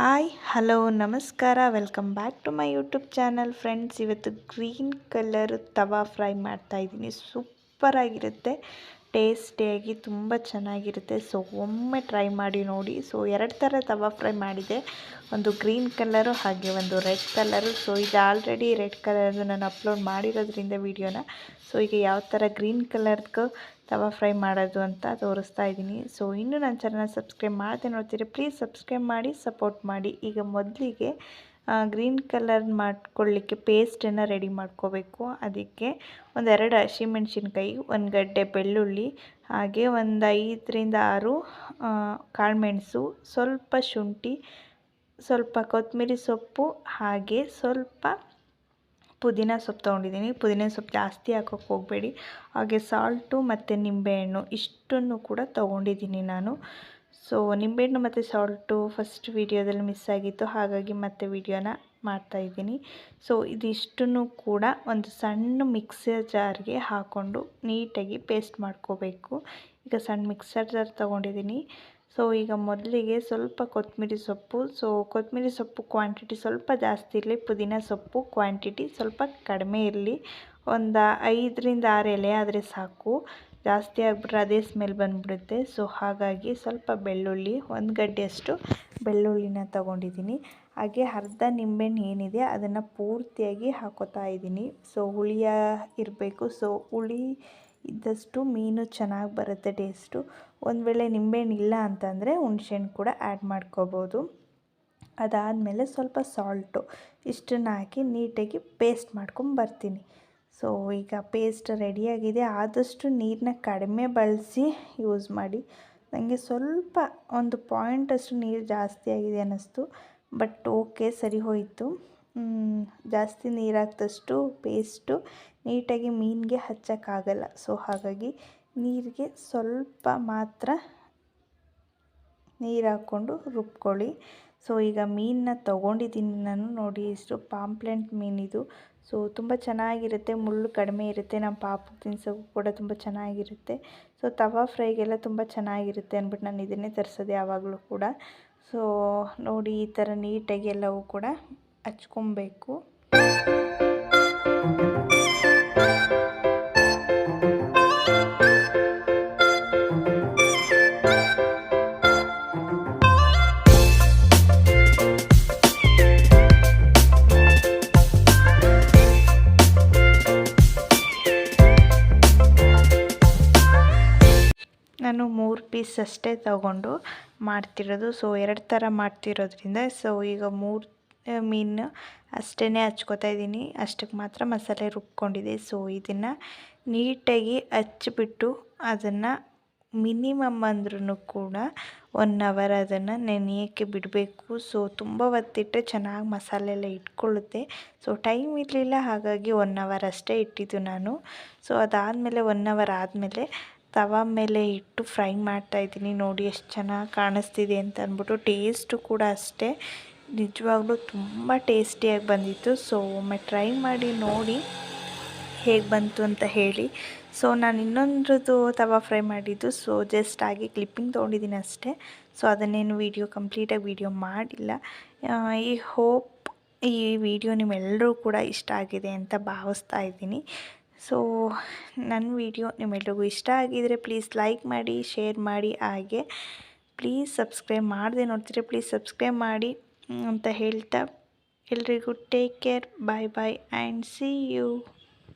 Hi hello ನಮಸ್ಕಾರ welcome back to my YouTube channel friends. ಇವತ್ತು green colour tawa fry ಮಾಡ್ತಾಯಿದ್ದೀನಿ. ಸೂಪರಾಗಿರುತ್ತೆ, ಟೇಸ್ಟಿಯಾಗಿ ತುಂಬ ಚೆನ್ನಾಗಿರುತ್ತೆ. ಸೊ ಒಮ್ಮೆ ಟ್ರೈ ಮಾಡಿ ನೋಡಿ. ಸೊ ಎರಡು ಥರ ತವಾ ಫ್ರೈ ಮಾಡಿದೆ, ಒಂದು ಗ್ರೀನ್ ಕಲರು ಹಾಗೆ ಒಂದು ರೆಡ್ ಕಲರು. ಸೊ ಇದು ಆಲ್ರೆಡಿ ರೆಡ್ ಕಲರ್ದು ನಾನು ಅಪ್ಲೋಡ್ ಮಾಡಿರೋದ್ರಿಂದ ವಿಡಿಯೋನ. ಸೊ ಈಗ ಯಾವ ಥರ ಗ್ರೀನ್ ಕಲರ್ದು ತವಾ ಫ್ರೈ ಮಾಡೋದು ಅಂತ ತೋರಿಸ್ತಾ ಇದ್ದೀನಿ. ಸೊ ಇನ್ನೂ ನನ್ನ ಚಾನಲ್ನ ಸಬ್ಸ್ಕ್ರೈಬ್ ಮಾಡದೆ ನೋಡ್ತೀರಿ, ಪ್ಲೀಸ್ ಸಬ್ಸ್ಕ್ರೈಬ್ ಮಾಡಿ ಸಪೋರ್ಟ್ ಮಾಡಿ. ಈಗ ಮೊದಲಿಗೆ ಗ್ರೀನ್ ಕಲರ್ ಮಾಡ್ಕೊಳ್ಳಿಕ್ಕೆ ಪೇಸ್ಟನ್ನು ರೆಡಿ ಮಾಡ್ಕೋಬೇಕು. ಅದಕ್ಕೆ ಒಂದೆರಡು ಹಸಿಮೆಣ್ಸಿನ್ಕಾಯಿ, ಒಂದು ಗಡ್ಡೆ ಬೆಳ್ಳುಳ್ಳಿ, ಹಾಗೆ ಒಂದು 5ರಿಂದ 6 ಕಾಳುಮೆಣಸು, ಸ್ವಲ್ಪ ಶುಂಠಿ, ಸ್ವಲ್ಪ ಕೊತ್ತಂಬರಿ ಸೊಪ್ಪು, ಹಾಗೆ ಸ್ವಲ್ಪ ಪುದೀನ ಸೊಪ್ಪು ತೊಗೊಂಡಿದ್ದೀನಿ. ಪುದೀನ ಸೊಪ್ಪು ಜಾಸ್ತಿ ಹಾಕೋಕ್ಕೆ ಹೋಗಬೇಡಿ. ಹಾಗೆ ಸಾಲ್ಟು ಮತ್ತು ನಿಂಬೆಹಣ್ಣು ಇಷ್ಟನ್ನು ಕೂಡ ತೊಗೊಂಡಿದ್ದೀನಿ ನಾನು. ಸೊ ನಿಂಬೆಹಣ್ಣು ಮತ್ತು ಸಾಲ್ಟು ಫಸ್ಟ್ ವೀಡಿಯೋದಲ್ಲಿ ಮಿಸ್ ಆಗಿತ್ತು, ಹಾಗಾಗಿ ಮತ್ತೆ ವೀಡಿಯೋನ ಮಾಡ್ತಾಯಿದ್ದೀನಿ. ಸೊ ಇದಿಷ್ಟನ್ನು ಕೂಡ ಒಂದು ಸಣ್ಣ ಮಿಕ್ಸರ್ ಜಾರ್ಗೆ ಹಾಕ್ಕೊಂಡು ನೀಟಾಗಿ ಪೇಸ್ಟ್ ಮಾಡ್ಕೋಬೇಕು. ಈಗ ಸಣ್ಣ ಮಿಕ್ಸರ್ ಜಾರ್ ತೊಗೊಂಡಿದ್ದೀನಿ. ಸೊ ಈಗ ಮೊದಲಿಗೆ ಸ್ವಲ್ಪ ಕೊತ್ತಂಬರಿ ಸೊಪ್ಪು. ಸೊ ಕೊತ್ತಂಬರಿ ಸೊಪ್ಪು ಕ್ವಾಂಟಿಟಿ ಸ್ವಲ್ಪ ಜಾಸ್ತಿ ಇರಲಿ, ಪುದೀನ ಸೊಪ್ಪು ಕ್ವಾಂಟಿಟಿ ಸ್ವಲ್ಪ ಕಡಿಮೆ ಇರಲಿ. ಒಂದು 5ರಿಂದ 6 ಎಲೆ ಆದರೆ ಸಾಕು, ಜಾಸ್ತಿ ಆಗಿಬಿಟ್ರೆ ಅದೇ ಸ್ಮೆಲ್ ಬಂದುಬಿಡುತ್ತೆ. ಸೊ ಹಾಗಾಗಿ ಸ್ವಲ್ಪ ಬೆಳ್ಳುಳ್ಳಿ, ಒಂದು ಗಡ್ಡೆಯಷ್ಟು ಬೆಳ್ಳುಳ್ಳಿನ ತೊಗೊಂಡಿದ್ದೀನಿ. ಹಾಗೆ ಅರ್ಧ ನಿಂಬೆಹಣ್ಣು ಏನಿದೆ ಅದನ್ನು ಪೂರ್ತಿಯಾಗಿ ಹಾಕೋತಾ ಇದ್ದೀನಿ. ಸೊ ಹುಳಿಯ ಇರಬೇಕು. ಸೊ ಹುಳಿ ಇದ್ದಷ್ಟು ಮೀನು ಚೆನ್ನಾಗಿ ಬರುತ್ತೆ ಟೇಸ್ಟು. ಒಂದು ವೇಳೆ ನಿಂಬೆಹಣ್ಣು ಇಲ್ಲ ಅಂತಂದರೆ ಹುಣಸೆಹಣ್ಣು ಕೂಡ ಆ್ಯಡ್ ಮಾಡ್ಕೋಬೋದು. ಅದಾದಮೇಲೆ ಸ್ವಲ್ಪ ಸಾಲ್ಟು ಇಷ್ಟನ್ನು ಹಾಕಿ ನೀಟಾಗಿ ಪೇಸ್ಟ್ ಮಾಡ್ಕೊಂಬರ್ತೀನಿ. ಸೊ ಈಗ ಪೇಸ್ಟ್ ರೆಡಿಯಾಗಿದೆ. ಆದಷ್ಟು ನೀರನ್ನ ಕಡಿಮೆ ಬಳಸಿ ಯೂಸ್ ಮಾಡಿ. ನನಗೆ ಸ್ವಲ್ಪ ಒಂದು ಪಾಯಿಂಟಷ್ಟು ನೀರು ಜಾಸ್ತಿ ಆಗಿದೆ ಅನ್ನಿಸ್ತು, ಬಟ್ ಓಕೆ, ಸರಿ ಹೋಯಿತು. ಜಾಸ್ತಿ ನೀರು ಹಾಕಿದಷ್ಟು ಪೇಸ್ಟು ನೀಟಾಗಿ ಮೀನಿಗೆ ಹಚ್ಚೋಕ್ಕಾಗಲ್ಲ. ಸೊ ಹಾಗಾಗಿ ನೀರಿಗೆ ಸ್ವಲ್ಪ ಮಾತ್ರ ನೀರು ಹಾಕ್ಕೊಂಡು ರುಬ್ಕೊಳ್ಳಿ. ಸೊ ಈಗ ಮೀನನ್ನ ತೊಗೊಂಡಿದ್ದೀನಿ ನಾನು, ನೋಡಿ ಇಷ್ಟು ಪಾಂಪ್ಲೆಂಟ್ ಮೀನಿದು. ಸೊ ತುಂಬ ಚೆನ್ನಾಗಿರುತ್ತೆ, ಮುಳ್ಳು ಕಡಿಮೆ ಇರುತ್ತೆ, ನಮ್ಮ ಪಾಪಕ್ಕೆ ತಿನ್ಸೋಕ್ಕೂ ಕೂಡ ತುಂಬ ಚೆನ್ನಾಗಿರುತ್ತೆ. ಸೊ ತವಾ ಫ್ರೈಗೆಲ್ಲ ತುಂಬ ಚೆನ್ನಾಗಿರುತ್ತೆ ಅಂದ್ಬಿಟ್ಟು ನಾನು ಇದನ್ನೇ ತರಿಸೋದು ಯಾವಾಗಲೂ ಕೂಡ. ಸೊ ನೋಡಿ ಈ ಥರ ನೀಟಾಗಿ ಎಲ್ಲವೂ ಕೂಡ ಹಚ್ಕೊಬೇಕು. ನಾನು 3 ಪೀಸ್ ಅಷ್ಟೇ ತಗೊಂಡು ಮಾಡ್ತಿರೋದು. ಸೊ 2 ಥರ ಮಾಡ್ತಿರೋದ್ರಿಂದ ಸೊ ಈಗ 3 ಮೀನು ಅಷ್ಟೇ ಹಚ್ಕೋತಾ ಇದ್ದೀನಿ. ಅಷ್ಟಕ್ಕೆ ಮಾತ್ರ ಮಸಾಲೆ ರುಬ್ಕೊಂಡಿದೆ. ಸೊ ಇದನ್ನು ನೀಟಾಗಿ ಹಚ್ಚಿಬಿಟ್ಟು ಅದನ್ನು ಮಿನಿಮಮ್ ಅಂದ್ರೂ ಕೂಡ 1 ಅವರ್ ಅದನ್ನು ನೆನೆಯೋಕ್ಕೆ ಬಿಡಬೇಕು. ಸೊ ತುಂಬ ಹೊತ್ತಿಟ್ಟರೆ ಚೆನ್ನಾಗಿ ಮಸಾಲೆ ಎಲ್ಲ ಇಟ್ಕೊಳ್ಳುತ್ತೆ. ಸೊ ಟೈಮ್ ಇರಲಿಲ್ಲ, ಹಾಗಾಗಿ 1 ಅವರ್ ಅಷ್ಟೇ ಇಟ್ಟಿದ್ದು ನಾನು. ಸೊ ಅದಾದಮೇಲೆ 1 ಅವರ್ ಆದಮೇಲೆ ತವಾ ಮೇಲೆ ಇಟ್ಟು ಫ್ರೈ ಮಾಡ್ತಾಯಿದ್ದೀನಿ. ನೋಡಿ ಎಷ್ಟು ಚೆನ್ನಾಗಿ ಕಾಣಿಸ್ತಿದೆ ಅಂತ ಅಂದ್ಬಿಟ್ಟು. ಟೇಸ್ಟು ಕೂಡ ಅಷ್ಟೇ, ನಿಜವಾಗ್ಲೂ ತುಂಬ ಟೇಸ್ಟಿಯಾಗಿ ಬಂದಿತ್ತು. ಸೊ ಒಮ್ಮೆ ಟ್ರೈ ಮಾಡಿ ನೋಡಿ ಹೇಗೆ ಬಂತು ಅಂತ ಹೇಳಿ. ಸೊ ನಾನು ಇನ್ನೊಂದ್ರದ್ದು ತವಾ ಫ್ರೈ ಮಾಡಿದ್ದು. ಸೊ ಜಸ್ಟ್ ಆಗಿ ಕ್ಲಿಪ್ಪಿಂಗ್ ತೊಗೊಂಡಿದ್ದೀನಿ ಅಷ್ಟೇ. ಸೊ ಅದನ್ನೇನು ಕಂಪ್ಲೀಟಾಗಿ ವಿಡಿಯೋ ಮಾಡಿಲ್ಲ. ಈ ಹೋಪ್ ಈ ವಿಡಿಯೋ ನಿಮ್ಮೆಲ್ಲರೂ ಕೂಡ ಇಷ್ಟ ಆಗಿದೆ ಅಂತ ಭಾವಿಸ್ತಾ ಇದ್ದೀನಿ. ಸೊ ನನ್ನ ವಿಡಿಯೋ ನಿಮ್ಮೆಲ್ರಿಗೂ ಇಷ್ಟ ಆಗಿದರೆ ಪ್ಲೀಸ್ ಲೈಕ್ ಮಾಡಿ, ಶೇರ್ ಮಾಡಿ, ಹಾಗೆ ಪ್ಲೀಸ್ ಸಬ್ಸ್ಕ್ರೈಬ್ ಮಾಡದೆ ನೋಡ್ತೀರಿ, ಪ್ಲೀಸ್ ಸಬ್ಸ್ಕ್ರೈಬ್ ಮಾಡಿ ಅಂತ ಹೇಳ್ತಾ ಎಲ್ರಿಗೂ take care, bye bye and see you.